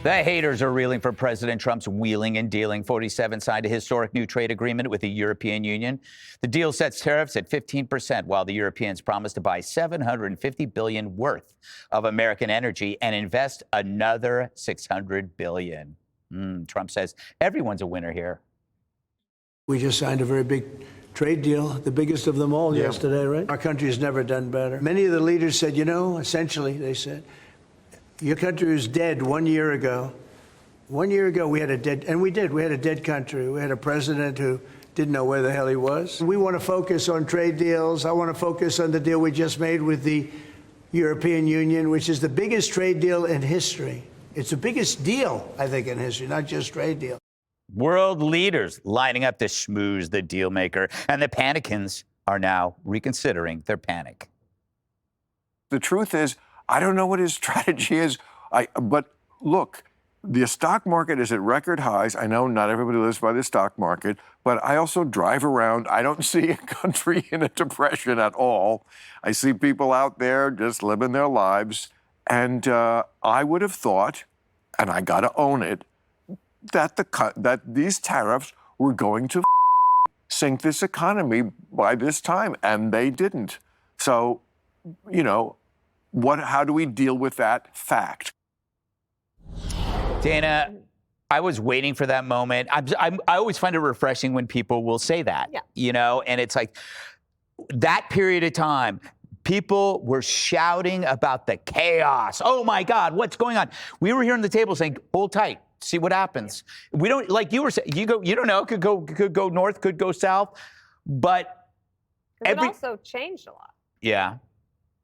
The haters are reeling for President Trump's wheeling and dealing. 47 signed a historic new trade agreement with the European Union. The deal sets tariffs at 15%, while the Europeans promise to buy $750 billion worth of American energy and invest another $600 billion. Trump says everyone's a winner here. We just signed a very big trade deal, the biggest of them all yesterday, right? Our country has never done better. Many of the leaders said, essentially, they said, your country was dead 1 year ago. 1 year ago, we had a dead, and we did. We had a dead country. We had a president who didn't know where the hell he was. We want to focus on trade deals. I want to focus on the deal we just made with the European Union, which is the biggest trade deal in history. It's the biggest deal, I think, in history, not just trade deal. World leaders lining up to schmooze the deal maker, and the panicans are now reconsidering their panic. The truth is, I don't know what his strategy is. But look, the stock market is at record highs. I know not everybody lives by the stock market, but I also drive around. I don't see a country in a depression at all. I see people out there just living their lives. And I would have thought, and I got to own it, that these tariffs were going to sink this economy by this time, and they didn't. So, how do we deal with that fact? Dana, I was waiting for that moment. I always find it refreshing when people will say that, and it's like that period of time, people were shouting about the chaos. Oh my God, what's going on? We were here on the table saying, hold tight, see what happens. We don't, like you were saying, you don't know, could go north, could go south, but it also changed a lot. Yeah.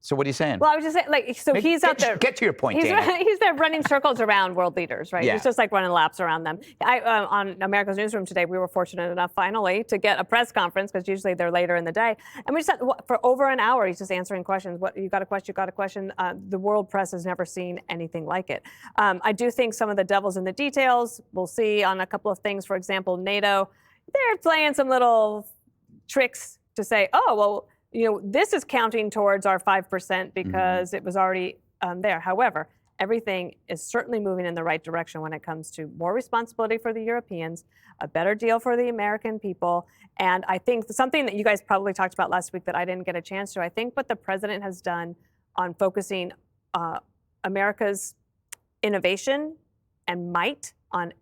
So what are you saying? Well, I was just saying, he's out there. Get to your point, Dana. He's there running circles around world leaders, right? Yeah. He's just like running laps around them. On America's Newsroom today, we were fortunate enough finally to get a press conference, because usually they're later in the day. And we just had, for over an hour, he's just answering questions. What, you got a question, you got a question. The world press has never seen anything like it. I do think some of the devil's in the details. We'll see on a couple of things. For example, NATO, they're playing some little tricks to say, oh, well, this is counting towards our 5% because it was already there. However, everything is certainly moving in the right direction when it comes to more responsibility for the Europeans, a better deal for the American people. And I think something that you guys probably talked about last week that I didn't get a chance to, I think what the president has done on focusing America's innovation and might on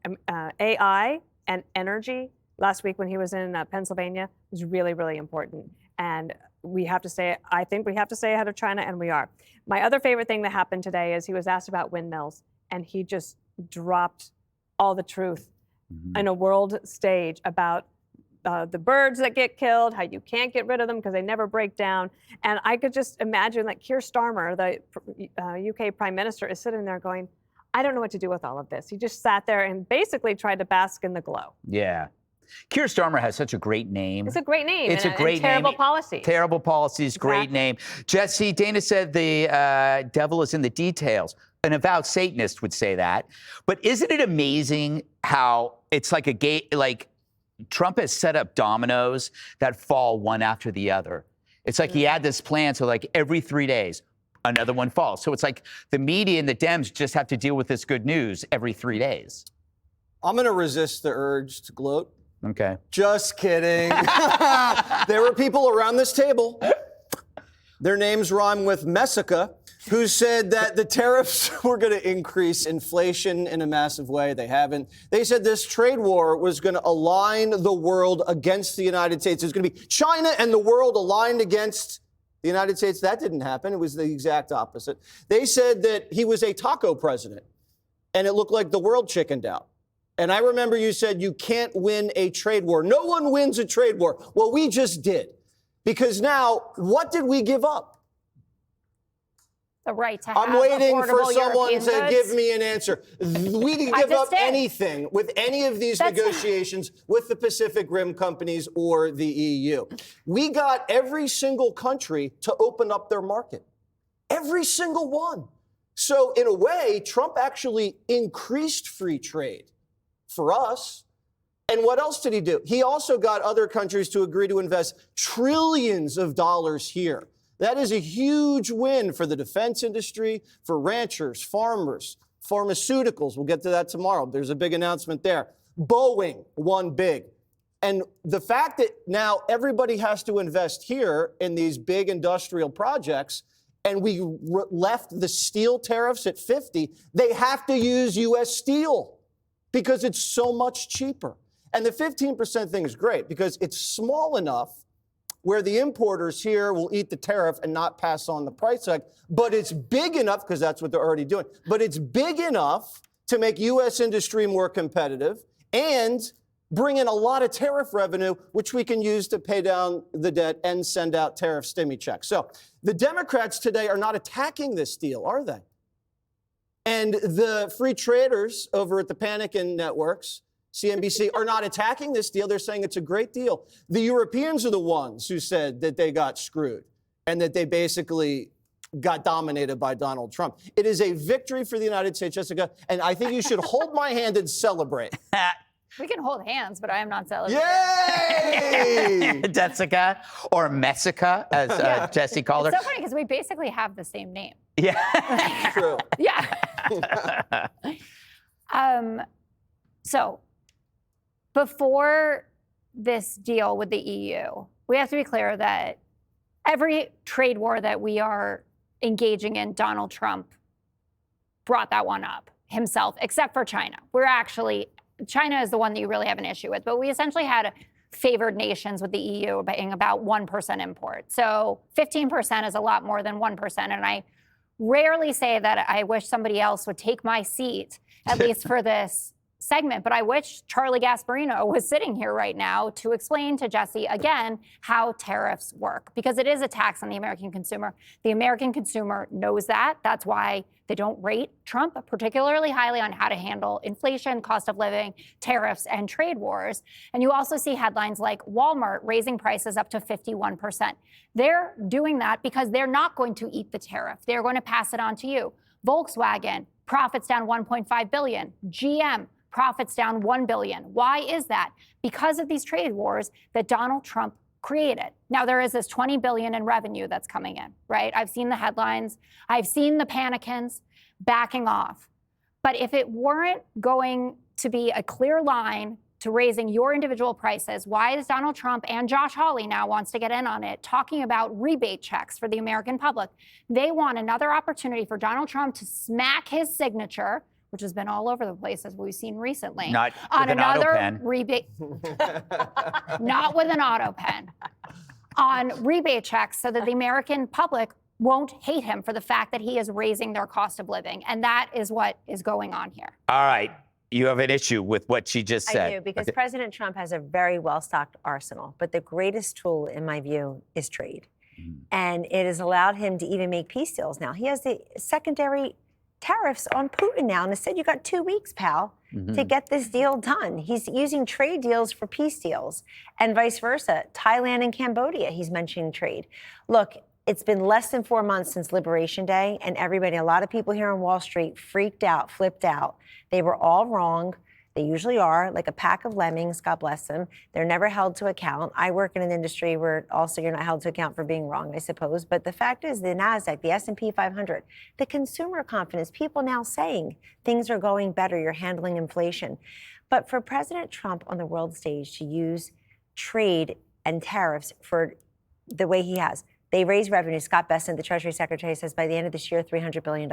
AI and energy last week when he was in Pennsylvania was really, really important. And we have to stay, I think we have to stay ahead of China, and we are. My other favorite thing that happened today is he was asked about windmills, and he just dropped all the truth in a world stage about the birds that get killed, how you can't get rid of them because they never break down. And I could just imagine that Keir Starmer, the UK Prime Minister, is sitting there going, I don't know what to do with all of this. He just sat there and basically tried to bask in the glow. Yeah. Keir Starmer has such a great name. It's a great name. It's a great name. Terrible policies. Terrible policies, great name. Jesse, Dana said the devil is in the details. An avowed Satanist would say that. But isn't it amazing how it's like Trump has set up dominoes that fall one after the other. It's like he had this plan, so like every 3 days, another one falls. So it's like the media and the Dems just have to deal with this good news every 3 days. I'm going to resist the urge to gloat. Okay. Just kidding. There were people around this table, their names rhyme with Messica, who said that the tariffs were going to increase inflation in a massive way. They haven't. They said this trade war was going to align the world against the United States. It was going to be China and the world aligned against the United States. That didn't happen. It was the exact opposite. They said that he was a taco president, and it looked like the world chickened out. And I remember you said you can't win a trade war. No one wins a trade war. Well, we just did. Because now, what did we give up? The right to have I'm waiting for someone European to goods. give me an answer. We didn't give up anything with any of these negotiations with the Pacific Rim companies or the EU. We got every single country to open up their market. Every single one. So in a way, Trump actually increased free trade for us. And what else did he do? He also got other countries to agree to invest trillions of dollars here. That is a huge win for the defense industry, for ranchers, farmers, Pharmaceuticals, we'll get to that tomorrow. There's a big announcement there. Boeing won big. And the fact that now everybody has to invest here in these big industrial projects, and we left the steel tariffs at 50, they have to use U.S. steel because it's so much cheaper. And the 15% thing is great because it's small enough where the importers here will eat the tariff and not pass on the price hike, but it's big enough, because that's what they're already doing, but it's big enough to make U.S. industry more competitive and bring in a lot of tariff revenue, which we can use to pay down the debt and send out tariff stimmy checks. So the Democrats today are not attacking this deal, are they? And the free traders over at the Panikin networks, CNBC, are not attacking this deal. They're saying it's a great deal. The Europeans are the ones who said that they got screwed and that they basically got dominated by Donald Trump. It is a victory for the United States, Jessica, and I think you should hold my hand and celebrate. We can hold hands, but I am not celebrating. Yay! Jessica, or Messica, as Jesse called her. It's so funny because we basically have the same name. Yeah. True. Yeah. So before this deal with the EU, we have to be clear that every trade war that we are engaging in, Donald Trump brought that one up himself, except for China. China is the one that you really have an issue with, but we essentially had favored nations with the EU being about 1% import. So 15% is a lot more than 1%. And I rarely say that I wish somebody else would take my seat, at least for this segment, but I wish Charlie Gasparino was sitting here right now to explain to Jesse again how tariffs work, because it is a tax on the American consumer. The American consumer knows that. That's why they don't rate Trump particularly highly on how to handle inflation, cost of living, tariffs, and trade wars. And you also see headlines like Walmart raising prices up to 51%. They're doing that because they're not going to eat the tariff. They're going to pass it on to you. Volkswagen, profits down $1.5 billion. GM, profits down $1 billion. Why is that? Because of these trade wars that Donald Trump created. Now, there is this $20 billion in revenue that's coming in, right? I've seen the headlines. I've seen the Panikins backing off. But if it weren't going to be a clear line to raising your individual prices, why is Donald Trump, and Josh Hawley now wants to get in on it, talking about rebate checks for the American public? They want another opportunity for Donald Trump to smack his signature, which has been all over the place as we've seen recently, Not on with an another auto pen. rebate, not with an auto pen, on rebate checks so that the American public won't hate him for the fact that he is raising their cost of living. And that is what is going on here. All right. You have an issue with what she just said. I do, because President Trump has a very well-stocked arsenal. But the greatest tool, in my view, is trade. And it has allowed him to even make peace deals now. He has the secondary tariffs on Putin now. And instead, you got 2 weeks, pal, to get this deal done. He's using trade deals for peace deals and vice versa. Thailand and Cambodia, he's mentioning trade. Look, it's been less than 4 months since Liberation Day, and a lot of people here on Wall Street freaked out, flipped out. They were all wrong. They usually are, like a pack of lemmings, God bless them. They're never held to account. I work in an industry where also you're not held to account for being wrong, I suppose. But the fact is, the NASDAQ, the S&P 500, the consumer confidence, people now saying things are going better, you're handling inflation. But for President Trump on the world stage to use trade and tariffs for the way he has, they raise revenue. Scott Bessent, the Treasury Secretary, says by the end of this year, $300 billion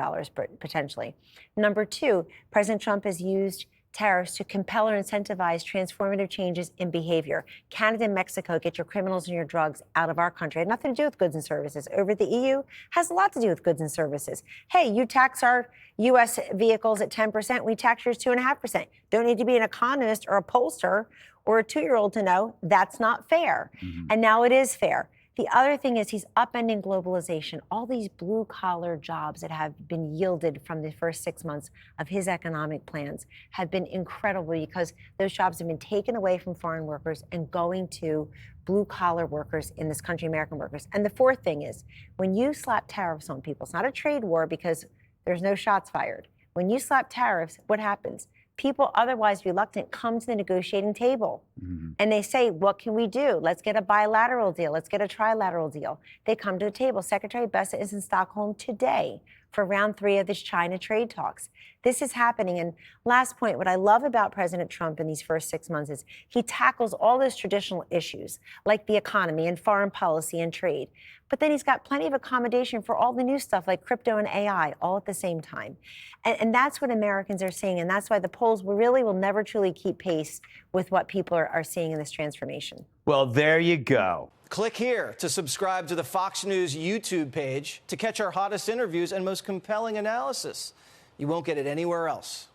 potentially. Number two, President Trump has used tariffs to compel or incentivize transformative changes in behavior. Canada and Mexico, get your criminals and your drugs out of our country. It had nothing to do with goods and services. Over the EU, has a lot to do with goods and services. Hey, you tax our U.S. vehicles at 10%, we tax yours 2.5%. Don't need to be an economist or a pollster or a 2-year-old to know that's not fair. And now it is fair. The other thing is he's upending globalization. All these blue-collar jobs that have been yielded from the first 6 months of his economic plans have been incredible because those jobs have been taken away from foreign workers and going to blue-collar workers in this country, American workers. And the fourth thing is, when you slap tariffs on people, it's not a trade war because there's no shots fired. When you slap tariffs, what happens? People otherwise reluctant come to the negotiating table and they say, what can we do? Let's get a bilateral deal. Let's get a trilateral deal. They come to the table. Secretary Bessent is in Stockholm today for round 3 of this China trade talks. This is happening. And last point, what I love about President Trump in these first 6 months is he tackles all those traditional issues like the economy and foreign policy and trade. But then he's got plenty of accommodation for all the new stuff like crypto and AI all at the same time. And that's what Americans are seeing. And that's why the polls will never truly keep pace with what people are seeing in this transformation. Well, there you go. Click here to subscribe to the Fox News YouTube page to catch our hottest interviews and most compelling analysis. You won't get it anywhere else.